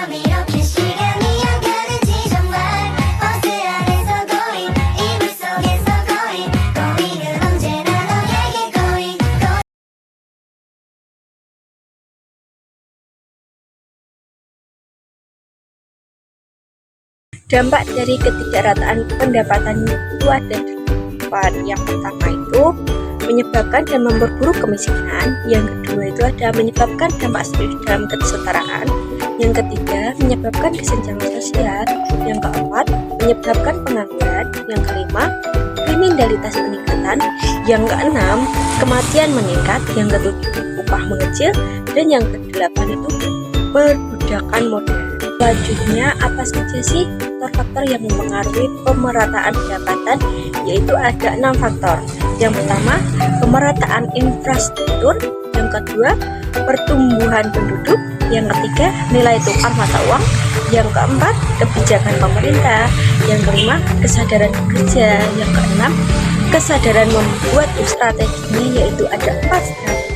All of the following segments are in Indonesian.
넌 이렇게 시간이 안 가는지 정말 버스 안에서 고인 이불 속에서 고인 고인은 언제나 너에게 고인 Dampak dari ketidakrataan pendapatan itu ada delapan. Yang pertama itu menyebabkan dan memperburuk kemiskinan. Yang kedua itu ada menyebabkan dampak serius dalam kesetaraan. Yang ketiga menyebabkan kesenjangan sosial. Yang keempat menyebabkan pengangguran. Yang kelima kriminalitas peningkatan. Yang keenam kematian meningkat. Yang ketujuh upah mengecil. Dan yang kedelapan itu perbudakan modern. Selanjutnya, apa saja sih faktor-faktor yang mempengaruhi pemerataan pendapatan? Yaitu ada 6 faktor. Yang pertama, pemerataan infrastruktur. Yang kedua, pertumbuhan penduduk. Yang ketiga, nilai tukar mata uang. Yang keempat, kebijakan pemerintah. Yang kelima, kesadaran bekerja. Yang keenam, kesadaran membuat strateginya, yaitu ada 4 strategi.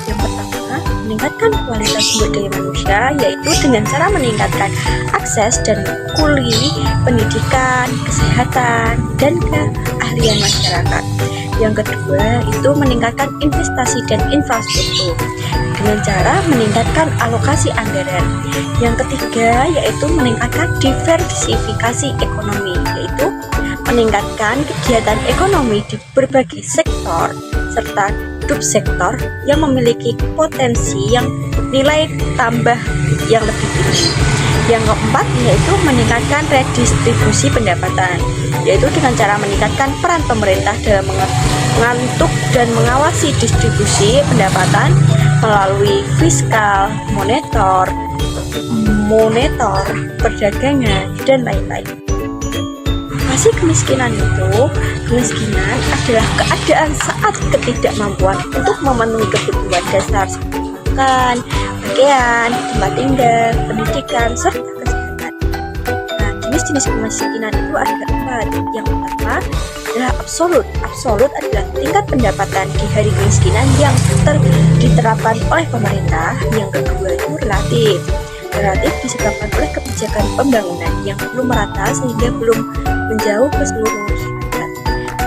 Yang pertama, meningkatkan kualitas sumber daya manusia, yaitu dengan cara meningkatkan akses dan kuli pendidikan, kesehatan, dan keahlian masyarakat. Yang kedua itu meningkatkan investasi dan infrastruktur dengan cara meningkatkan alokasi anggaran. Yang ketiga yaitu meningkatkan diversifikasi ekonomi, yaitu meningkatkan kegiatan ekonomi di berbagai sektor serta subsektor yang memiliki potensi yang nilai tambah yang lebih tinggi. Yang keempat yaitu meningkatkan redistribusi pendapatan, yaitu dengan cara meningkatkan peran pemerintah dalam mengatur dan mengawasi distribusi pendapatan melalui fiskal, monetor, perdagangan, dan lain-lain. Definisi kemiskinan adalah keadaan saat ketidakmampuan untuk memenuhi kebutuhan dasar seperti makan, pakaian, tempat tinggal, pendidikan, serta kesehatan. Nah, jenis-jenis kemiskinan itu ada 4. Yang pertama adalah absolut. Absolut adalah tingkat pendapatan di hari kemiskinan yang diterapkan oleh pemerintah. Yang kedua itu relatif. Relatif disebabkan oleh kebijakan pembangunan yang belum merata sehingga belum menjauh ke seluruh masyarakat.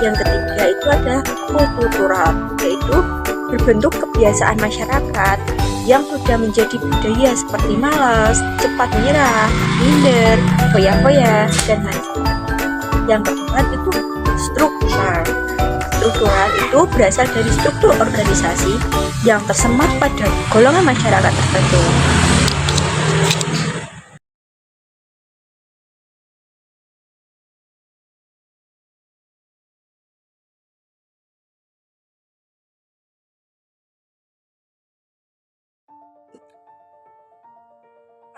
Yang ketiga itu adalah kultural, yaitu berbentuk kebiasaan masyarakat yang sudah menjadi budaya seperti malas, cepat menyerah, minder, foya-foya, dan lain-lain. Yang keempat itu struktural. Struktural itu berasal dari struktur organisasi yang tersemat pada golongan masyarakat tertentu.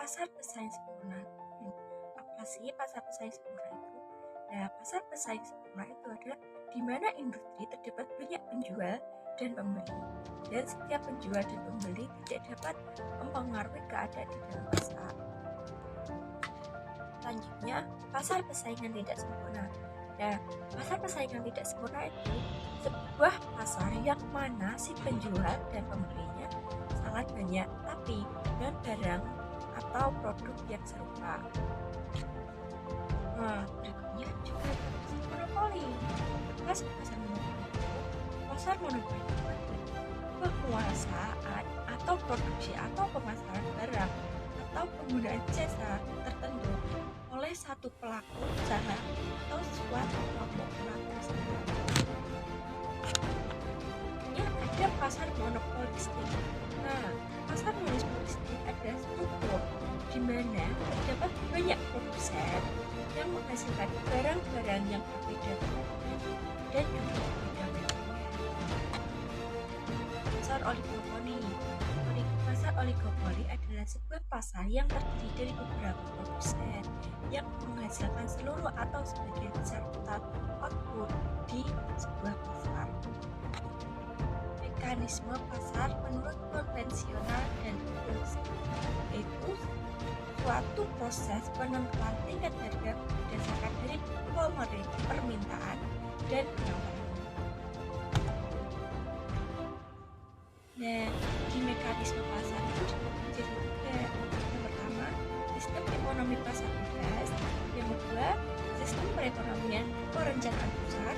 Pasar pesaing sempurna. Apa sih pasar pesaing sempurna itu? Nah, pasar pesaing sempurna itu adalah di mana industri terdapat banyak penjual dan pembeli, dan setiap penjual dan pembeli tidak dapat mempengaruhi keadaan di dalam pasar. Selanjutnya, pasar persaingan tidak sempurna. Nah, pasar persaingan tidak sempurna itu sebuah pasar yang mana si penjual dan pembelinya sangat banyak, tapi dengan barang atau produk yang serupa. Nah, berikutnya juga pasar monopoli. Pasar monopoli itu penguasaan atau produksi atau pemasaran barang atau penggunaan jasa tertentu oleh satu pelaku usaha atau suatu kelompok pelaku usaha. Ya, ada pasar monopolistik. Nah, pasar monopolistik adalah struktur di mana terdapat banyak produsen yang menghasilkan barang-barang yang berbeda dan juga berbeda. Pasar oligopoli. Pasar oligopoli adalah sebuah pasar yang terdiri dari beberapa produsen yang menghasilkan seluruh atau sebagian besar total output di sebuah pasar. Mekanisme pasar menurut konvensional dan evolusi, yaitu suatu proses penentuan tingkat harga berdasarkan dari permintaan dan penawaran. Nah, di mekanisme pasar itu menjadi 3. Yang pertama, perencanaan pusat,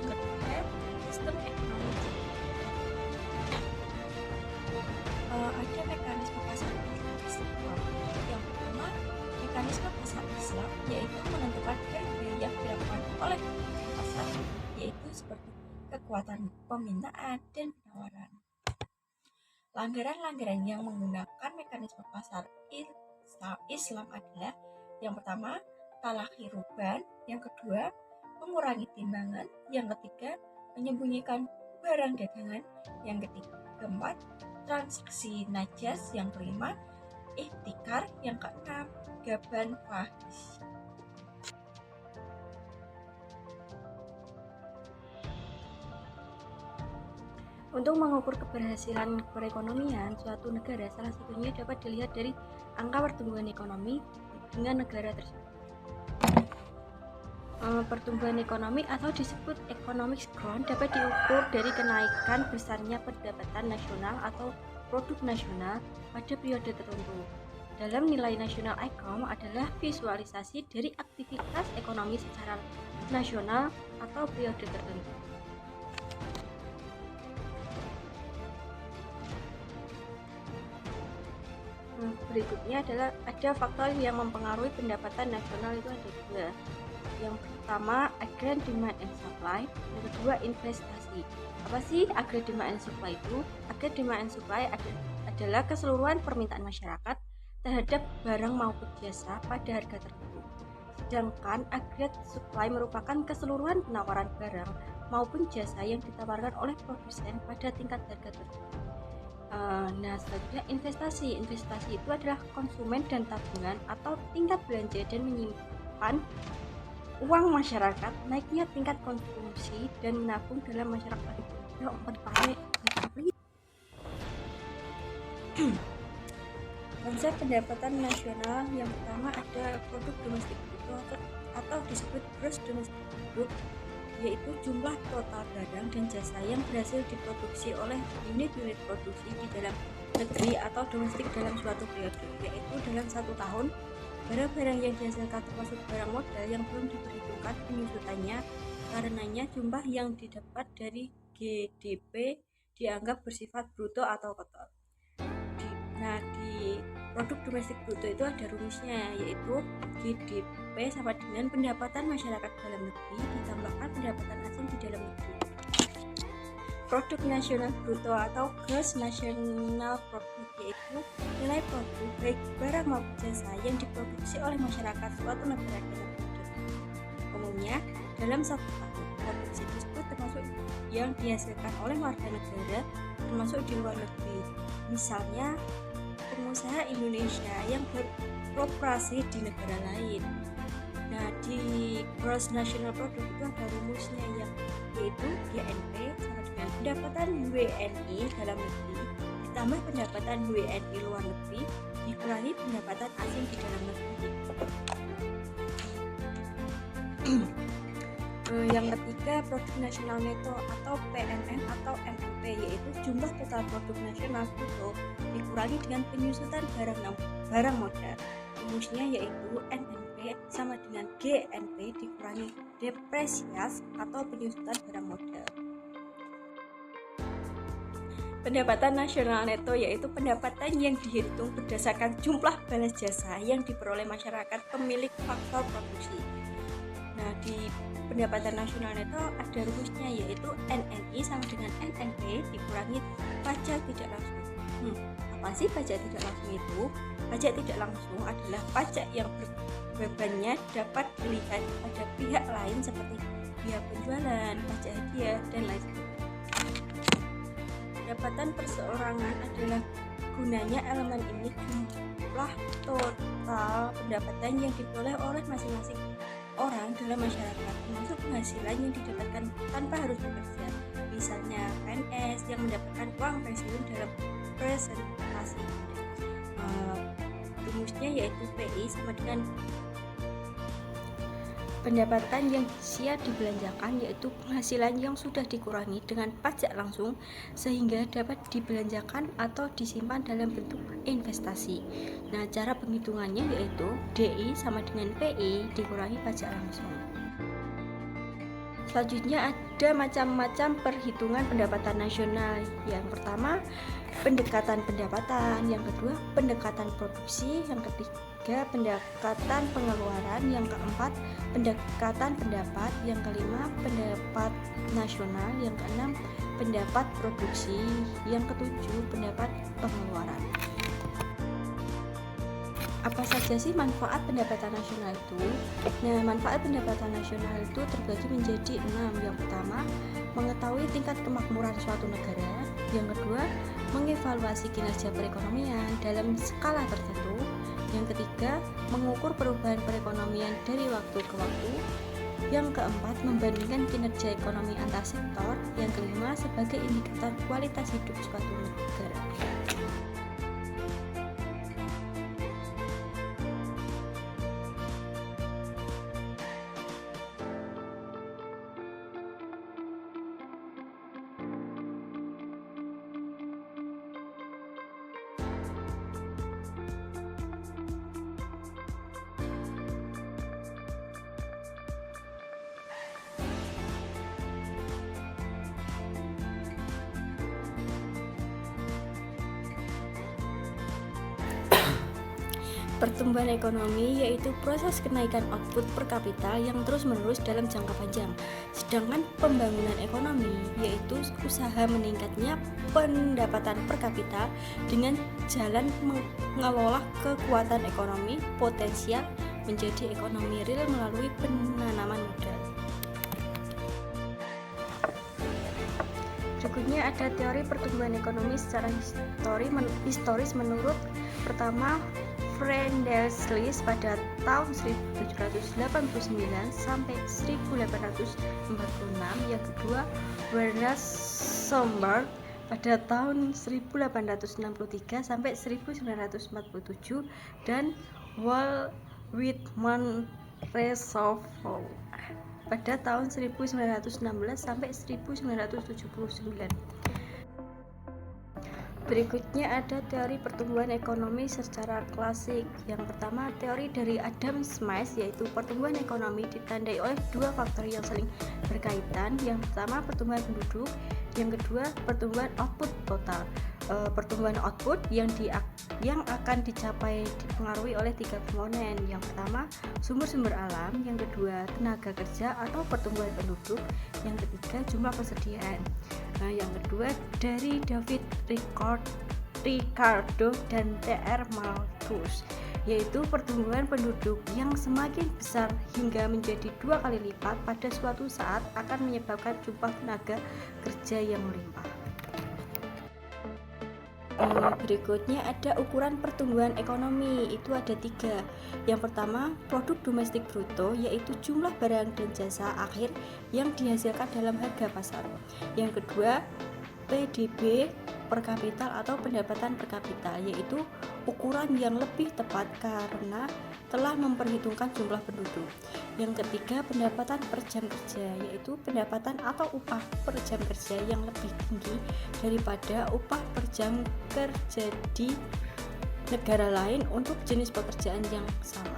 yang ketiga sistem ekonomi. Ada mekanisme pasar Islam. Yang pertama, mekanisme pasar Islam yaitu menentukan harga yang dilakukan oleh pasar, yaitu seperti kekuatan permintaan dan penawaran. Langgaran-langgaran yang menggunakan mekanisme pasar Islam adalah yang pertama, talakhi ruban, yang kedua, mengurangi timbangan, yang ketiga, menyembunyikan barang dagangan, yang keempat, transaksi najas, yang kelima, ihtikar, yang keenam, gaban fahish. Untuk mengukur keberhasilan perekonomian suatu negara, salah satunya dapat dilihat dari angka pertumbuhan ekonomi dengan negara tersebut. Pertumbuhan ekonomi atau disebut economic growth dapat diukur dari kenaikan besarnya pendapatan nasional atau produk nasional pada periode tertentu. Dalam nilai nasional income adalah visualisasi dari aktivitas ekonomi secara nasional atau periode tertentu. Berikutnya adalah ada faktor yang mempengaruhi pendapatan nasional, itu ada dua. Yang pertama, agrarian demand and supply. Yang kedua, investasi. Apa sih agrarian demand and supply itu? Agrarian demand and supply adalah keseluruhan permintaan masyarakat terhadap barang maupun jasa pada harga tertentu. Sedangkan agrarian supply merupakan keseluruhan penawaran barang maupun jasa yang ditawarkan oleh produsen pada tingkat harga tertentu. Nah, selanjutnya investasi. Investasi itu adalah konsumen dan tabungan atau tingkat belanja dan menyimpan uang masyarakat, naiknya tingkat konsumsi dan menabung dalam masyarakat. Konsep pendapatan nasional yang pertama ada produk domestik bruto atau disebut gross domestic product, yaitu jumlah total barang dan jasa yang berhasil diproduksi oleh unit-unit produksi di dalam negeri atau domestik dalam suatu periode, yaitu dalam 1 tahun. Barang-barang yang dihasilkan termasuk barang modal yang belum diperhitungkan penyusutannya, karenanya jumlah yang didapat dari GDP dianggap bersifat bruto atau total. Di produk domestik bruto itu ada rumusnya, yaitu GDP sama dengan pendapatan masyarakat dalam negeri ditambahkan pendapatan asing di dalam negeri. Produk nasional bruto atau gross national product yaitu nilai produk baik barang maupun jasa yang diproduksi oleh masyarakat suatu negara dalam periode. Umumnya dalam 1 tahun, produksi tersebut termasuk yang dihasilkan oleh warga negara termasuk di luar negeri. Misalnya pengusaha Indonesia yang beroperasi di negara lain. Nah, di gross national product itu ada rumusnya yaitu GNP sama dengan pendapatan WNI dalam negeri ditambah pendapatan WNI luar negeri dikurangi pendapatan asing di dalam negeri. Yang ketiga, produk nasional neto atau PNN atau MNP, yaitu jumlah total produk nasional bruto dikurangi dengan penyusutan barang modal. Rumusnya yaitu NNP sama dengan GNP dikurangi depresiasi atau penyusutan barang modal. Pendapatan nasional neto yaitu pendapatan yang dihitung berdasarkan jumlah balas jasa yang diperoleh masyarakat pemilik faktor produksi. Nah, di pendapatan nasional neto ada rumusnya yaitu NNI sama dengan NNP dikurangi pajak tidak langsung. Apa sih pajak tidak langsung itu? Pajak tidak langsung adalah pajak yang bebannya dapat dilihat pada pihak lain seperti biaya penjualan, pajak hadiah, dan lain sebagainya. Pendapatan perseorangan adalah gunanya elemen ini jumlah total pendapatan yang diperoleh oleh masing-masing orang dalam masyarakat, termasuk penghasilan yang didapatkan tanpa harus bekerja. Misalnya PNS yang mendapatkan uang pensiun dalam presentasi. Rumusnya yaitu PI sama dengan pendapatan yang siap dibelanjakan, yaitu penghasilan yang sudah dikurangi dengan pajak langsung sehingga dapat dibelanjakan atau disimpan dalam bentuk investasi. Nah, cara penghitungannya yaitu DI sama dengan PI dikurangi pajak langsung. Selanjutnya ada macam-macam perhitungan pendapatan nasional. Yang pertama, pendekatan pendapatan, yang kedua, pendekatan produksi, yang ketiga, pendekatan pengeluaran, yang keempat, pendekatan pendapat, yang kelima, pendapat nasional, yang keenam, pendapat produksi, yang ketujuh, pendapat pengeluaran. Apa saja sih manfaat pendapatan nasional itu? Nah, manfaat pendapatan nasional itu terbagi menjadi 6. Yang pertama, mengetahui tingkat kemakmuran suatu negara. Yang kedua, mengevaluasi kinerja perekonomian dalam skala tertentu. Yang ketiga, mengukur perubahan perekonomian dari waktu ke waktu. Yang keempat, membandingkan kinerja ekonomi antar sektor. Yang kelima, sebagai indikator kualitas hidup suatu negara. Pertumbuhan ekonomi yaitu proses kenaikan output per kapita yang terus-menerus dalam jangka panjang. Sedangkan pembangunan ekonomi yaitu usaha meningkatnya pendapatan per kapita dengan jalan mengelola kekuatan ekonomi potensial menjadi ekonomi real melalui penanaman modal. Berikutnya ada teori pertumbuhan ekonomi secara historis menurut pertama Friedrich pada tahun 1789 sampai 1846, yang kedua Werner Schomburg pada tahun 1863 sampai 1947, dan Walt Whitman Resourcefolk pada tahun 1916 sampai 1979. Berikutnya ada teori pertumbuhan ekonomi secara klasik. Yang pertama, teori dari Adam Smith, yaitu pertumbuhan ekonomi ditandai oleh dua faktor yang saling berkaitan. Yang pertama, pertumbuhan penduduk, yang kedua, pertumbuhan output total. Pertumbuhan output yang akan dicapai dipengaruhi oleh tiga komponen. Yang pertama, sumber-sumber alam, yang kedua, tenaga kerja atau pertumbuhan penduduk, yang ketiga, jumlah persediaan. Nah, yang kedua dari David Ricardo dan T.R. Malthus, yaitu pertumbuhan penduduk yang semakin besar hingga menjadi 2 kali lipat pada suatu saat akan menyebabkan jumlah tenaga kerja yang melimpah. Berikutnya ada ukuran pertumbuhan ekonomi, itu ada 3. Yang pertama, produk domestik bruto, yaitu jumlah barang dan jasa akhir yang dihasilkan dalam harga pasar. Yang kedua, PDB per kapita atau pendapatan per kapita, yaitu ukuran yang lebih tepat karena telah memperhitungkan jumlah penduduk. Yang ketiga, pendapatan per jam kerja, yaitu pendapatan atau upah per jam kerja yang lebih tinggi daripada upah per jam kerja di negara lain untuk jenis pekerjaan yang sama.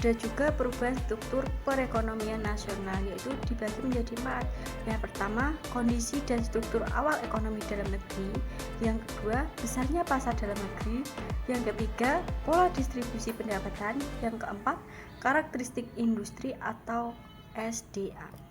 Ada juga perubahan struktur perekonomian nasional, yaitu dibagi menjadi 4. Yang pertama, kondisi dan struktur awal ekonomi dalam negeri. Yang kedua, besarnya pasar dalam negeri. Yang ketiga, pola distribusi pendapatan. Yang keempat, karakteristik industri atau SDA.